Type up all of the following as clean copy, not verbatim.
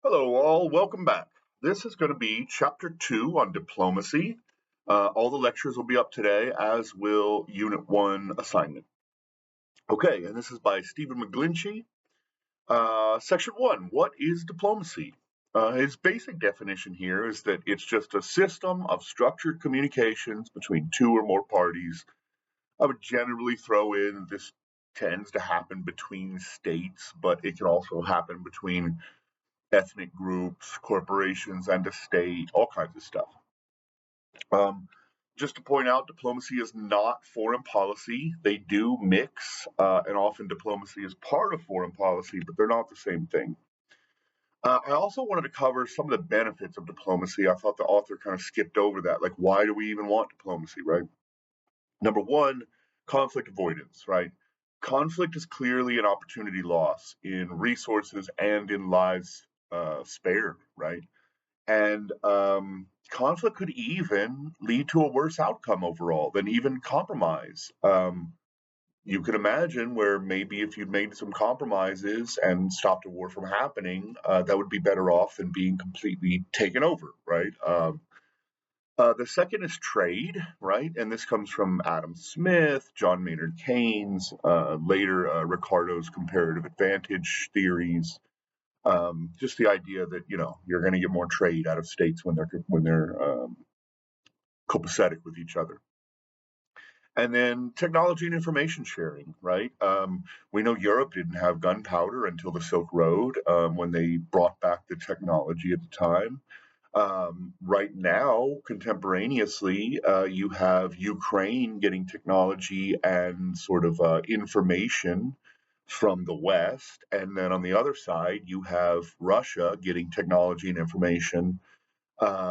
Hello, all. Welcome back. This is going to be chapter 2 on diplomacy. All the lectures will be up today, as will Unit 1 assignment. Okay, and this is by Stephen McGlinchey. Section 1, what is diplomacy? His basic definition here is that it's just a system of structured communications between two or more parties. I would generally throw in this tends to happen between states, but it can also happen between ethnic groups, corporations, and a state, all kinds of stuff. Um, just to point out, diplomacy is not foreign policy. They do mix, and often diplomacy is part of foreign policy, but they're not the same thing. I also wanted to cover some of the benefits of diplomacy. I thought the author kind of skipped over that. Like, why do we even want diplomacy, right? Number one, conflict avoidance, right? Conflict is clearly an opportunity loss in resources and in lives spared, right? And conflict could even lead to a worse outcome overall than even compromise. You could imagine where maybe if you'd made some compromises and stopped a war from happening, that would be better off than being completely taken over, right? The second is trade, right? And this comes from Adam Smith, John Maynard Keynes, later Ricardo's comparative advantage theories. Just the idea that you're going to get more trade out of states when they're copacetic with each other. And then technology and information sharing, right? We know Europe didn't have gunpowder until the Silk Road when they brought back the technology at the time. Right now, contemporaneously, you have Ukraine getting technology and sort of information from the West. And then on the other side, you have Russia getting technology and information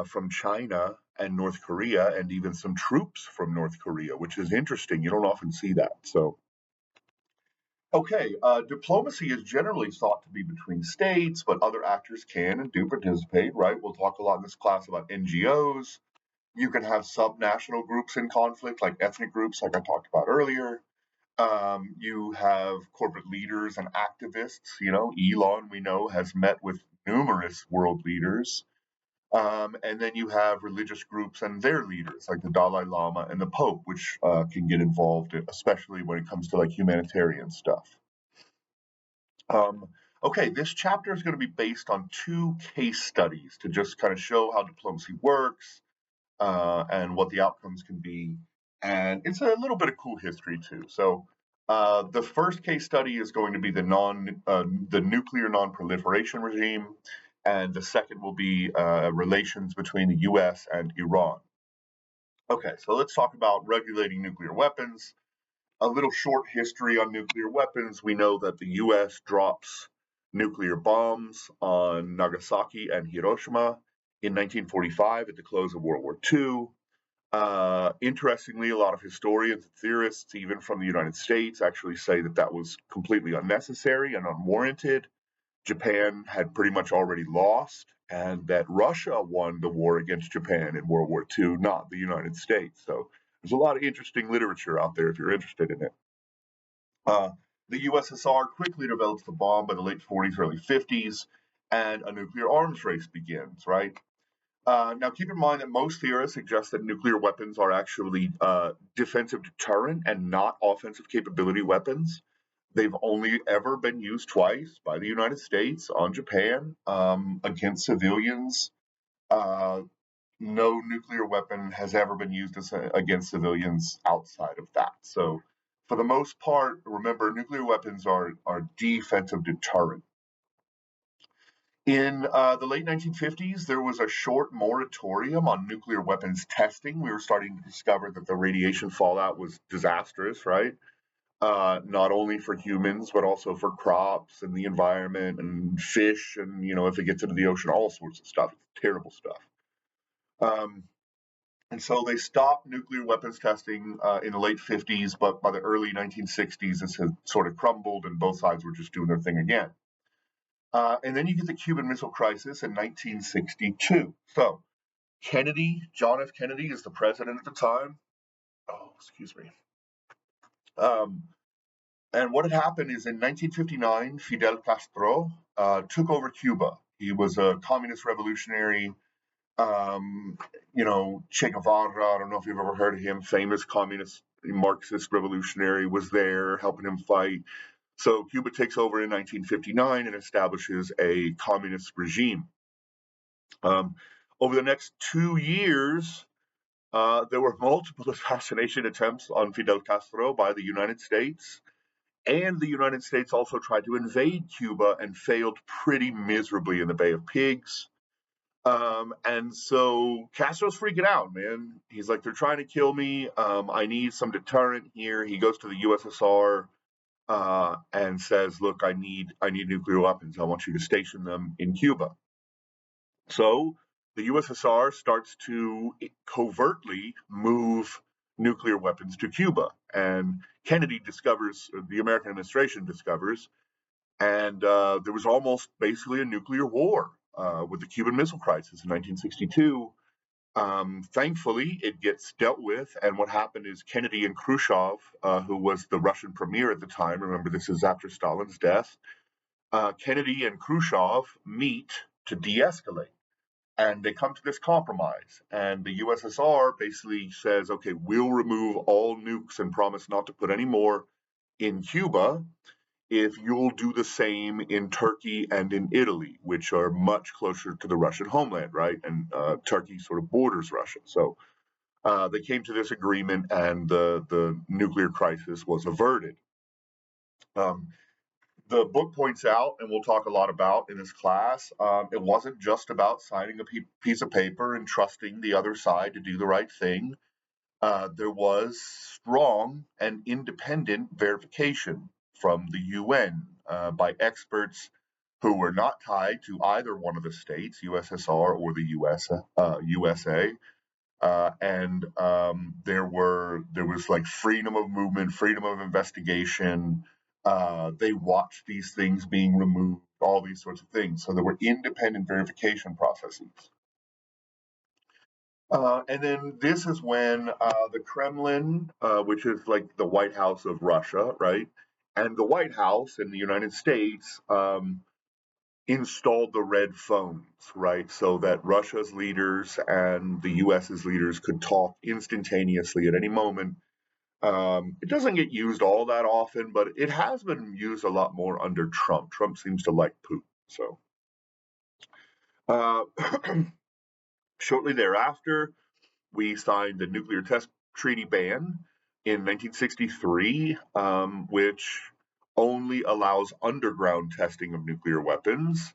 from China and North Korea, and even some troops from North Korea, which is interesting. You don't often see that. So, okay, diplomacy is generally thought to be between states, but other actors can and do participate, right? We'll talk a lot in this class about NGOs. You can have subnational groups in conflict, like ethnic groups, like I talked about earlier. You have corporate leaders and activists. Elon, we know, has met with numerous world leaders. And then you have religious groups and their leaders, like the Dalai Lama and the Pope, which can get involved, especially when it comes to like humanitarian stuff. Um, okay, this chapter is going to be based on two case studies to just kind of show how diplomacy works and what the outcomes can be. And it's a little bit of cool history too. So the first case study is going to be the nuclear non-proliferation regime, and the second will be relations between the U.S. and Iran. Okay, so let's talk about regulating nuclear weapons. A little short history on nuclear weapons. We know that the U.S. drops nuclear bombs on Nagasaki and Hiroshima in 1945 at the close of World War II. Interestingly, a lot of historians and theorists, even from the United States, actually say that that was completely unnecessary and unwarranted. Japan had pretty much already lost, and that Russia won the war against Japan in World War II, not the United States. So there's a lot of interesting literature out there if you're interested in it. Uh, the USSR quickly develops the bomb by the late 40s, early 50s, and a nuclear arms race begins, right? Now, keep in mind that most theorists suggest that nuclear weapons are actually defensive deterrent and not offensive capability weapons. They've only ever been used twice by the United States on Japan against civilians. Uh, no nuclear weapon has ever been used against civilians outside of that. So, for the most part, remember, nuclear weapons are defensive deterrent. In the late 1950s, there was a short moratorium on nuclear weapons testing. We were starting to discover that the radiation fallout was disastrous, right? Not only for humans, but also for crops and the environment and fish. And, if it gets into the ocean, all sorts of stuff. It's terrible stuff. Um, and so they stopped nuclear weapons testing in the late 50s, but by the early 1960s, this had sort of crumbled and both sides were just doing their thing again. And then you get the Cuban Missile Crisis in 1962. So John F. Kennedy is the president at the time. Oh, excuse me. Um, and what had happened is in 1959, Fidel Castro took over Cuba. He was a communist revolutionary. Che Guevara, I don't know if you've ever heard of him, famous communist Marxist revolutionary, was there helping him fight. So Cuba takes over in 1959 and establishes a communist regime. Over the next 2 years, there were multiple assassination attempts on Fidel Castro by the United States. And the United States also tried to invade Cuba and failed pretty miserably in the Bay of Pigs. And so Castro's freaking out, man. He's like, they're trying to kill me. I need some deterrent here. He goes to the USSR and says, look, I need nuclear weapons. I want you to station them in Cuba. So the USSR starts to covertly move nuclear weapons to Cuba. And Kennedy discovers, the American administration discovers, and there was almost basically a nuclear war with the Cuban Missile Crisis in 1962. Thankfully, it gets dealt with, and what happened is Kennedy and Khrushchev, who was the Russian premier at the time, remember this is after Stalin's death, Kennedy and Khrushchev meet to de-escalate. And they come to this compromise. And the USSR basically says, okay, we'll remove all nukes and promise not to put any more in Cuba if you'll do the same in Turkey and in Italy, which are much closer to the Russian homeland, right? And Turkey sort of borders Russia. So they came to this agreement and the nuclear crisis was averted. The book points out, and we'll talk a lot about in this class, it wasn't just about signing a piece of paper and trusting the other side to do the right thing. There was strong and independent verification from the UN by experts who were not tied to either one of the states, USSR or the USA. And there was like freedom of movement, freedom of investigation. They watched these things being removed, all these sorts of things. So there were independent verification processes. And then this is when the Kremlin, which is like the White House of Russia, right, and the White House in the United States installed the red phones, right, so that Russia's leaders and the US's leaders could talk instantaneously at any moment. It doesn't get used all that often, but it has been used a lot more under Trump. Trump seems to like Putin. So shortly thereafter, we signed the Nuclear Test Treaty ban in 1963, which only allows underground testing of nuclear weapons.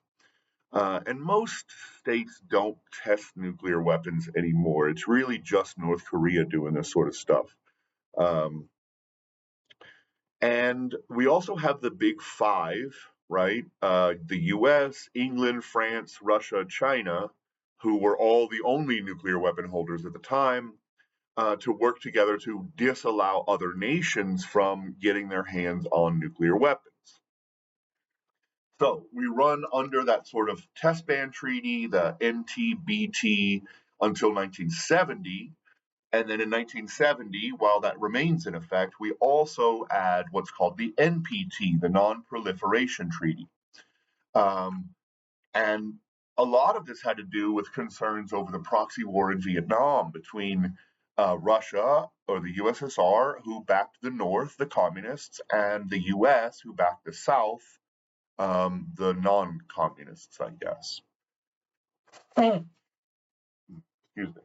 And most states don't test nuclear weapons anymore. It's really just North Korea doing this sort of stuff. And we also have the big five, right? The US, England, France, Russia, China, who were all the only nuclear weapon holders at the time, to work together to disallow other nations from getting their hands on nuclear weapons. So we run under that sort of test ban treaty, the NTBT, until 1970. And then in 1970, while that remains in effect, we also add what's called the NPT, the Non-Proliferation Treaty. And a lot of this had to do with concerns over the proxy war in Vietnam between Russia or the USSR, who backed the North, the communists, and the US, who backed the South, the non-communists, I guess. Excuse me.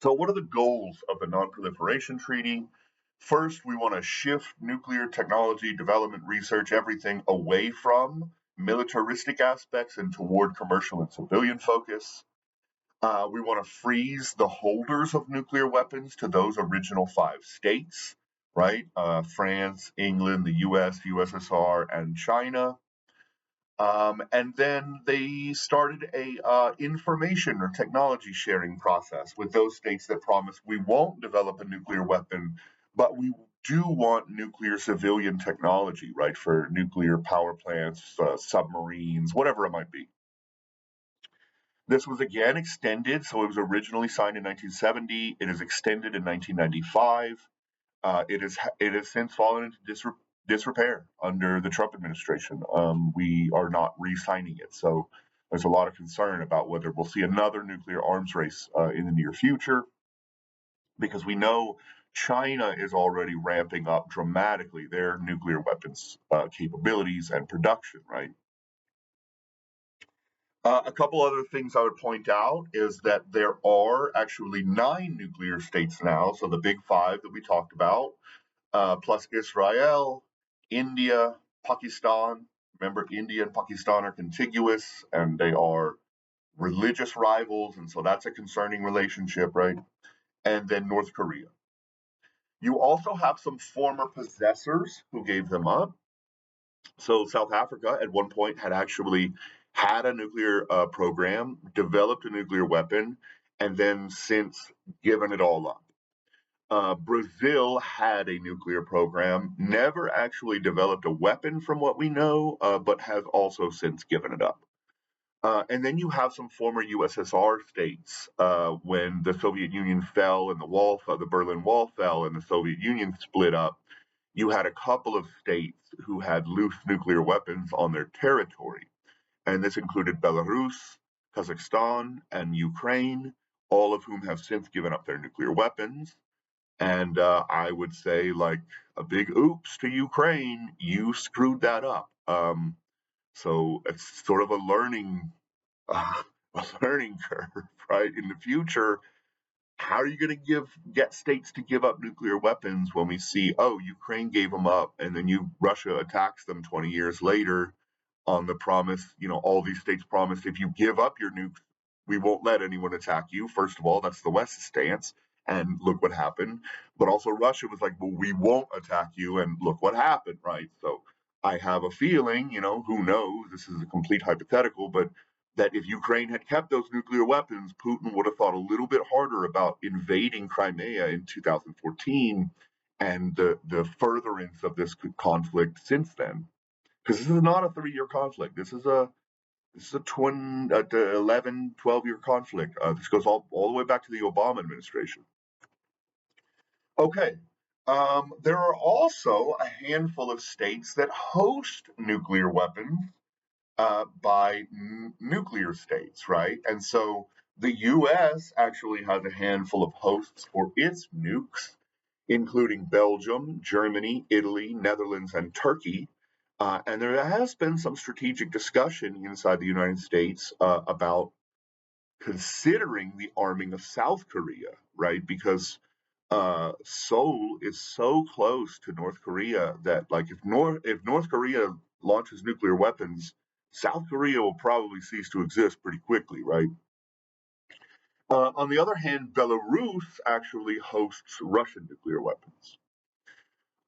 So what are the goals of the Non-Proliferation Treaty? First, we want to shift nuclear technology, development, research, everything away from militaristic aspects and toward commercial and civilian focus. We want to freeze the holders of nuclear weapons to those original 5 states, right? France, England, the US, USSR, and China. And then they started a information or technology sharing process with those states that promised we won't develop a nuclear weapon, but we do want nuclear civilian technology, right, for nuclear power plants, submarines, whatever it might be. This was again extended, so it was originally signed in 1970. It is extended in 1995. It has since fallen into disrepair under the Trump administration. We are not re-signing it, so there's a lot of concern about whether we'll see another nuclear arms race in the near future, because we know China is already ramping up dramatically their nuclear weapons capabilities and production, right? A couple other things I would point out is that there are actually 9 nuclear states now, so the big 5 that we talked about, plus Israel, India, Pakistan. Remember, India and Pakistan are contiguous and they are religious rivals, and so that's a concerning relationship, right? And then North Korea. You also have some former possessors who gave them up. So South Africa at one point had actually had a nuclear program, developed a nuclear weapon, and then since given it all up. Brazil had a nuclear program, never actually developed a weapon from what we know, but has also since given it up. And then you have some former USSR states. When the Soviet Union fell and the Berlin Wall fell and the Soviet Union split up, you had a couple of states who had loose nuclear weapons on their territory. And this included Belarus, Kazakhstan, and Ukraine, all of whom have since given up their nuclear weapons. And I would say, like, a big oops to Ukraine, you screwed that up. So it's sort of uh, a learning curve, right? In the future, how are you going to get states to give up nuclear weapons when we see, oh, Ukraine gave them up, and then Russia attacks them 20 years later on the promise, all these states promised, if you give up your nukes, we won't let anyone attack you. First of all, that's the West's stance, and look what happened. But also Russia was like, well, we won't attack you, and look what happened, right? So I have a feeling, who knows, this is a complete hypothetical, but that if Ukraine had kept those nuclear weapons, Putin would have thought a little bit harder about invading Crimea in 2014 and the furtherance of this conflict since then. Because this is not a 3-year conflict. This is a 11, 12-year conflict. This goes all the way back to the Obama administration. Okay. There are also a handful of states that host nuclear weapons by nuclear states, right? And so the US actually has a handful of hosts for its nukes, including Belgium, Germany, Italy, Netherlands, and Turkey. And there has been some strategic discussion inside the United States about considering the arming of South Korea, right? Because Seoul is so close to North Korea that, like, if North Korea launches nuclear weapons, South Korea will probably cease to exist pretty quickly, right? On the other hand, Belarus actually hosts Russian nuclear weapons.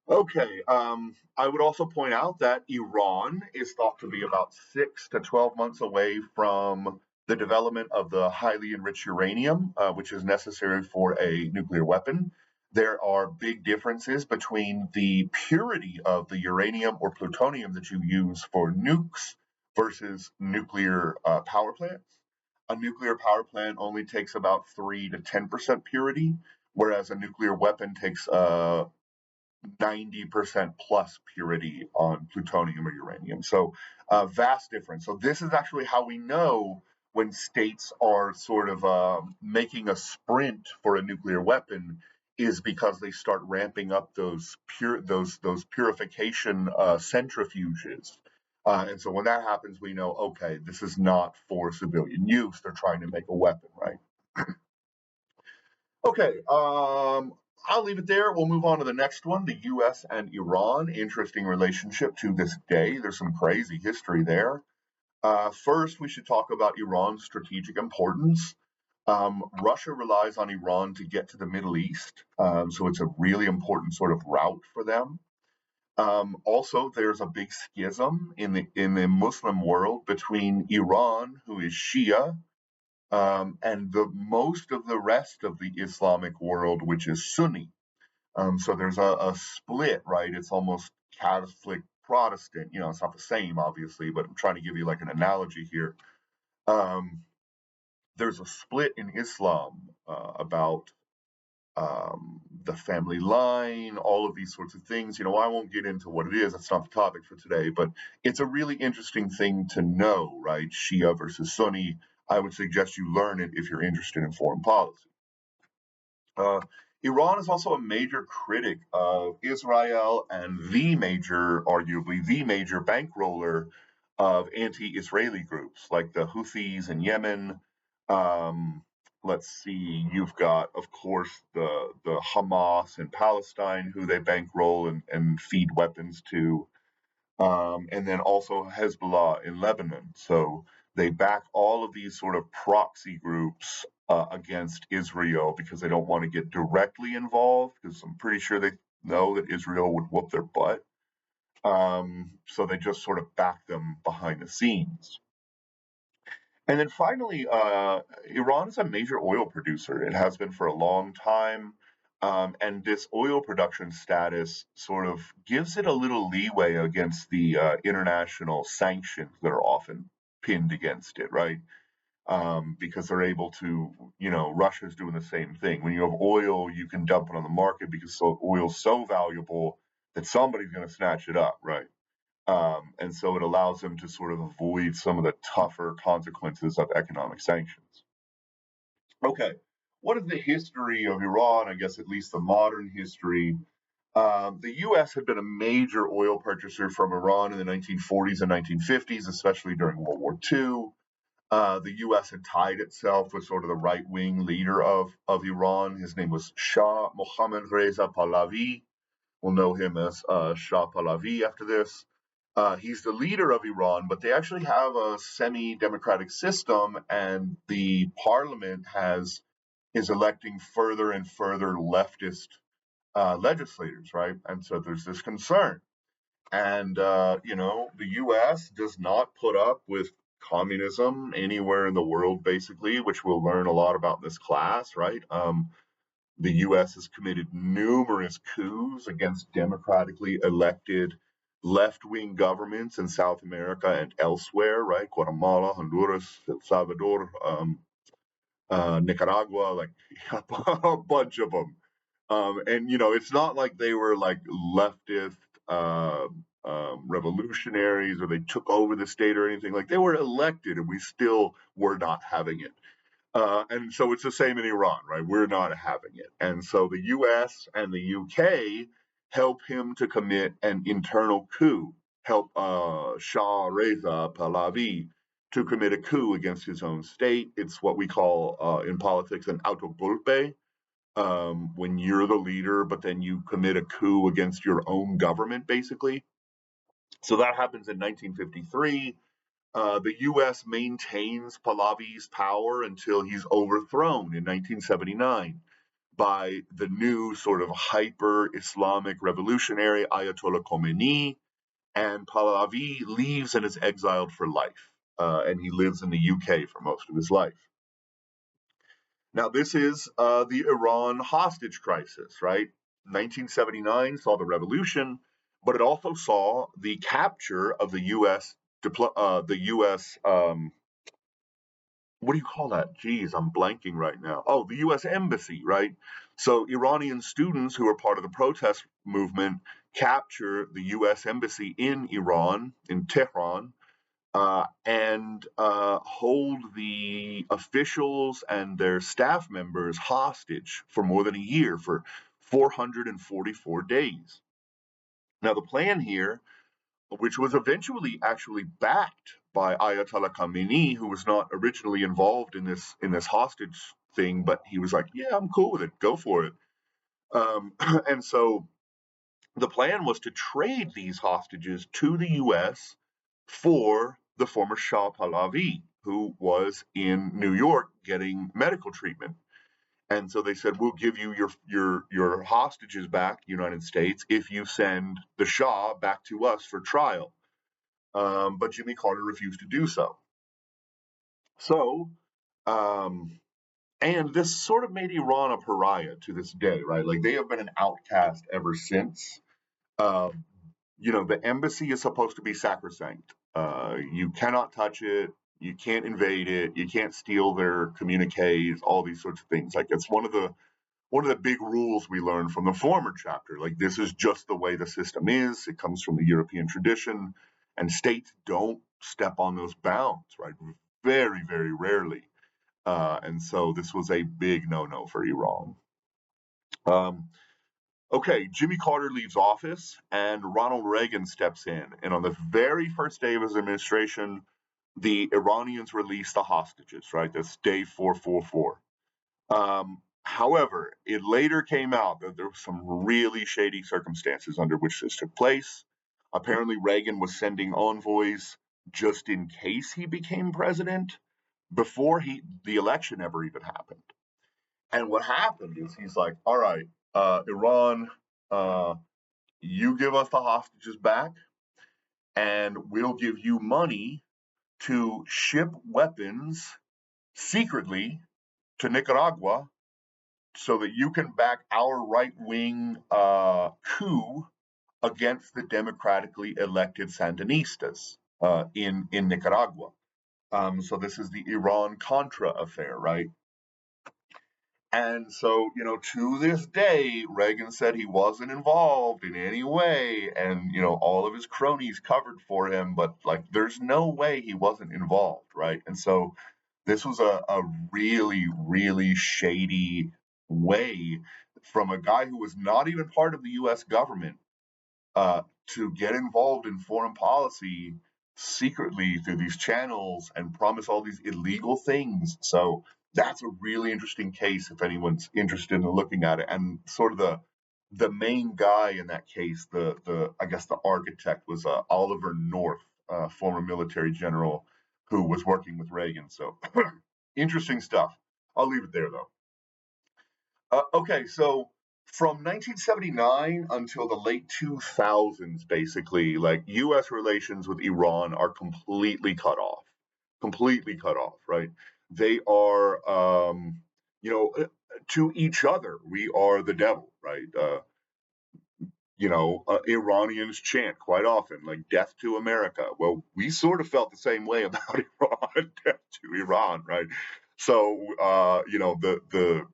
Okay, I would also point out that Iran is thought to be about 6 to 12 months away from the development of the highly enriched uranium, which is necessary for a nuclear weapon. There are big differences between the purity of the uranium or plutonium that you use for nukes versus nuclear power plants. A nuclear power plant only takes about 3 to 10% purity, whereas a nuclear weapon takes 90% plus purity on plutonium or uranium. So, vast difference. So, this is actually how we know when states are sort of making a sprint for a nuclear weapon, is because they start ramping up those purification centrifuges. And so when that happens, we know, okay, this is not for civilian use. They're trying to make a weapon, right? Okay, I'll leave it there. We'll move on to the next one, the US and Iran. Interesting relationship to this day. There's some crazy history there. First, we should talk about Iran's strategic importance. Russia relies on Iran to get to the Middle East, so it's a really important sort of route for them. Also, there's a big schism in the Muslim world between Iran, who is Shia, and the most of the rest of the Islamic world, which is Sunni. So there's a split, right? It's almost Catholic Protestant. It's not the same, obviously, but I'm trying to give you like an analogy here. Um, there's a split in Islam about the family line, all of these sorts of things. I won't get into what it is. That's not the topic for today, but it's a really interesting thing to know, right? Shia versus Sunni. I would suggest you learn it if you're interested in foreign policy. Uh, Iran is also a major critic of Israel and arguably the major bankroller of anti-Israeli groups like the Houthis in Yemen. Um, let's see, you've got, of course, the Hamas in Palestine, who they bankroll and feed weapons to, and then also Hezbollah in Lebanon. So they back all of these sort of proxy groups against Israel because they don't want to get directly involved, because I'm pretty sure they know that Israel would whoop their butt. So they just sort of back them behind the scenes. And then finally, Iran is a major oil producer. It has been for a long time. And this oil production status sort of gives it a little leeway against the international sanctions that are often pinned against it, right? Because they're able to, Russia's doing the same thing. When you have oil, you can dump it on the market because oil's so valuable that somebody's going to snatch it up, right? And so it allows them to sort of avoid some of the tougher consequences of economic sanctions. Okay, what is the history of Iran? I guess at least the modern history. The U.S. had been a major oil purchaser from Iran in the 1940s and 1950s, especially during World War II. The U.S. had tied itself with sort of the right-wing leader of Iran. His name was Shah Mohammad Reza Pahlavi. We'll know him as Shah Pahlavi after this. He's the leader of Iran, but they actually have a semi-democratic system, and the parliament is electing further and further leftist legislators, right? And so there's this concern, and the U.S. does not put up with communism anywhere in the world, basically, which we'll learn a lot about in this class, right? The U.S. has committed numerous coups against democratically elected left-wing governments in South America and elsewhere, right? Guatemala, Honduras, El Salvador, Nicaragua, like a bunch of them. And it's not like they were like leftist revolutionaries or they took over the state or anything. Like they were elected, and we still were not having it. And so it's the same in Iran, right? We're not having it. And so the US and the UK help him to commit an internal coup, help Shah Reza Pahlavi to commit a coup against his own state. It's what we call in politics an autogolpe, when you're the leader, but then you commit a coup against your own government, basically. So that happens in 1953. The U.S. maintains Pahlavi's power until he's overthrown in 1979 by the new sort of hyper Islamic revolutionary Ayatollah Khomeini, and Pahlavi leaves and is exiled for life. And he lives in the UK for most of his life. Now, this is the Iran hostage crisis, right? 1979 saw the revolution, but it also saw the capture of the U.S. What do you call that? Geez, I'm blanking right now. Oh, the U.S. Embassy, right? So Iranian students who are part of the protest movement capture the U.S. Embassy in Iran, in Tehran, and hold the officials and their staff members hostage for more than a year, for 444 days. Now, the plan here, which was eventually actually backed by Ayatollah Khamenei, who was not originally involved in this hostage thing, but he was like, "Yeah, I'm cool with it. Go for it." And so the plan was to trade these hostages to the U.S. for the former Shah Pahlavi, who was in New York getting medical treatment. And so they said, "We'll give you your hostages back, United States, if you send the Shah back to us for trial." But Jimmy Carter refused to do so. So, um, and this sort of made Iran a pariah to this day, right? Like they have been an outcast ever since. Uh, the embassy is supposed to be sacrosanct. You cannot touch it. You can't invade it. You can't steal their communiques. All these sorts of things. Like it's one of the big rules we learned from the former chapter. Like, this is just the way the system is. It comes from the European tradition, and states don't step on those bounds, right? Very, very rarely. And so this was a big no-no for Iran. Um, okay, Jimmy Carter leaves office and Ronald Reagan steps in. And on the very first day of his administration, the Iranians release the hostages, right? That's day 444. However, it later came out that there were some really shady circumstances under which this took place. Apparently, Reagan was sending envoys just in case he became president before the election ever even happened. And what happened is he's like, all right, Iran, uh, you give us the hostages back, and we'll give you money to ship weapons secretly to Nicaragua so that you can back our right wing coup against the democratically elected Sandinistas in Nicaragua. So this is the Iran Contra affair, right? And so, to this day, Reagan said he wasn't involved in any way, and all of his cronies covered for him, but like, there's no way he wasn't involved, right? And so, this was a really, really shady way from a guy who was not even part of the U.S. government to get involved in foreign policy secretly through these channels and promise all these illegal things. So that's a really interesting case if anyone's interested in looking at it. And sort of the main guy in that case, the I guess the architect was Oliver North, former military general who was working with Reagan. So interesting stuff. I'll leave it there though. Okay, so from 1979 until the late 2000s, basically, like U.S. relations with Iran are completely cut off, right? They are, to each other, we are the devil, right? Iranians chant quite often, like "Death to America." Well, we sort of felt the same way about Iran, "Death to Iran," right? So, the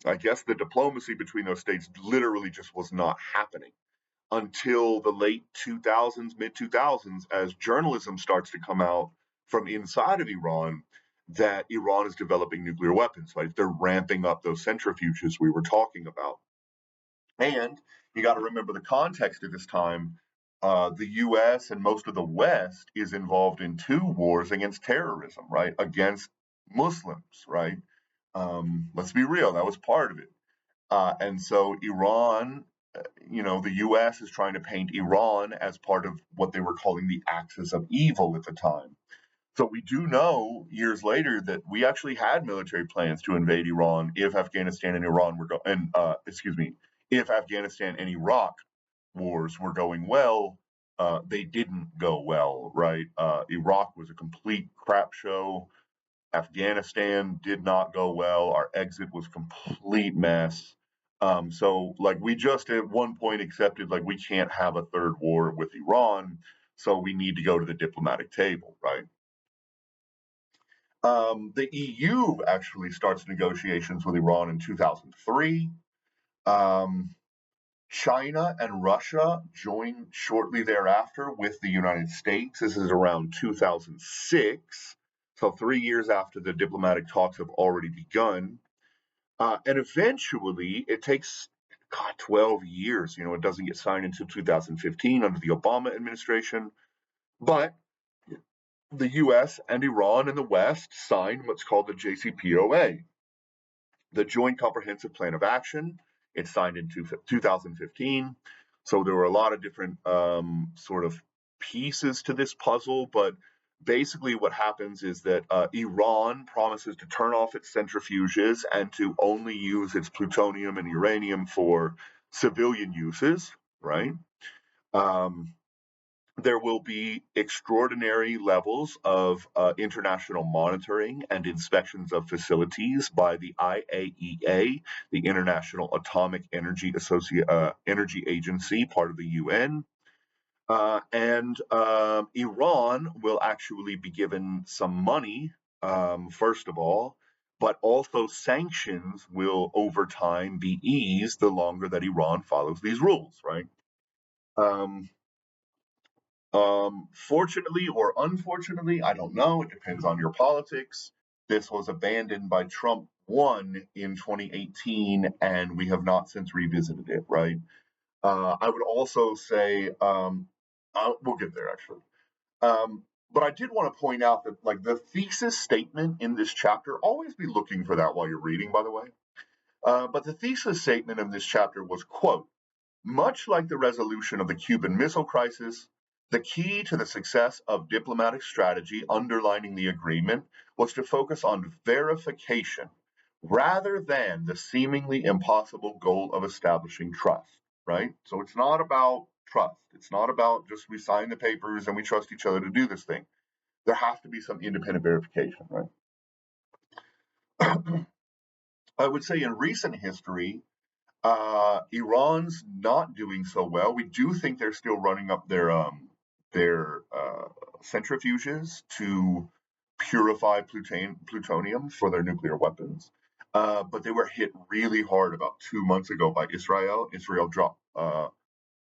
I guess the diplomacy between those states literally just was not happening until the late 2000s, mid 2000s, as journalism starts to come out from inside of Iran that Iran is developing nuclear weapons, right? They're ramping up those centrifuges we were talking about. And you got to remember the context of this time. The U.S. and most of the West is involved in two wars against terrorism, right? Against Muslims, right? Let's be real, that was part of it. And so Iran, the U.S. is trying to paint Iran as part of what they were calling the axis of evil at the time. So we do know years later that we actually had military plans to invade Iran if Afghanistan and Iran were going, excuse me, if Afghanistan and Iraq wars were going well. They didn't go well, right? Iraq was a complete crap show. Afghanistan did not go well. Our exit was complete mess. So like we just at one point accepted like we can't have a third war with Iran, so we need to go to the diplomatic table, right? The EU actually starts negotiations with Iran in 2003. Um, China and Russia join shortly thereafter with the United States. This is around 2006, so 3 years after the diplomatic talks have already begun. And eventually, it takes 12 years. It doesn't get signed until 2015 under the Obama administration. But the US and Iran and the West signed what's called the JCPOA, the Joint Comprehensive Plan of Action. It's signed in 2015. So there were a lot of different sort of pieces to this puzzle, but basically what happens is that Iran promises to turn off its centrifuges and to only use its plutonium and uranium for civilian uses, right? Um, there will be extraordinary levels of international monitoring and inspections of facilities by the IAEA, the International Atomic Energy Agency, part of the UN. And Iran will actually be given some money, first of all, but also sanctions will over time be eased the longer that Iran follows these rules, right? Um, Fortunately or unfortunately, I don't know. It depends on your politics. This was abandoned by Trump 1 in 2018, and we have not since revisited it, right? I would also say, we'll get there actually. But I did want to point out that, like, the thesis statement in this chapter, always be looking for that while you're reading, by the way. But the thesis statement of this chapter was, quote, much like the resolution of the Cuban Missile Crisis, the key to the success of diplomatic strategy underlining the agreement was to focus on verification rather than the seemingly impossible goal of establishing trust, right? So it's not about trust. It's not about just we sign the papers and we trust each other to do this thing. There has to be some independent verification, right? I would say in recent history, Iran's not doing so well. We do think they're still running up their centrifuges to purify plutonium for their nuclear weapons. But they were hit really hard about 2 months ago by Israel. Israel dropped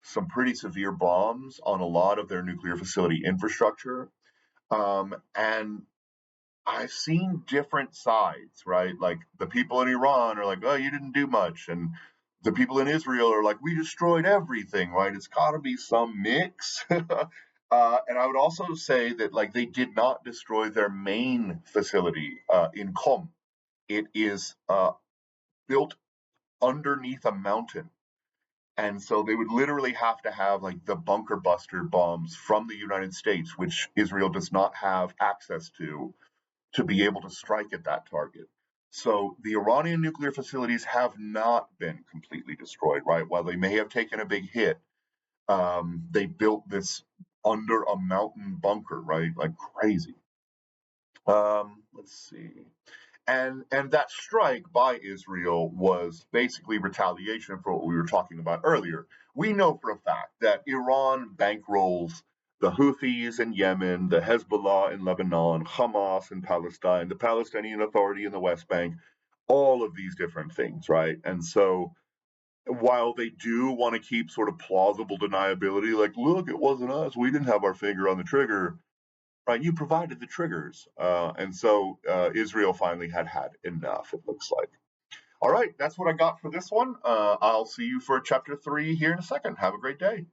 some pretty severe bombs on a lot of their nuclear facility infrastructure. And I've seen different sides, right? Like the people in Iran are like, "Oh, you didn't do much," and the people in Israel are like, "We destroyed everything," right? It's got to be some mix. And I would also say that, like, they did not destroy their main facility in Qom. It is built underneath a mountain. And so they would literally have to have, like, the bunker buster bombs from the United States, which Israel does not have access to be able to strike at that target. So the Iranian nuclear facilities have not been completely destroyed, right? While they may have taken a big hit, they built this under a mountain bunker, right? Like crazy. Let's see. And that strike by Israel was basically retaliation for what we were talking about earlier. We know for a fact that Iran bankrolls the Houthis in Yemen, the Hezbollah in Lebanon, Hamas in Palestine, the Palestinian Authority in the West Bank, all of these different things, right? And so while they do want to keep sort of plausible deniability, like, look, it wasn't us, we didn't have our finger on the trigger, right? You provided the triggers. And so Israel finally had enough, it looks like. All right, that's what I got for this one. I'll see you for chapter 3 here in a second. Have a great day.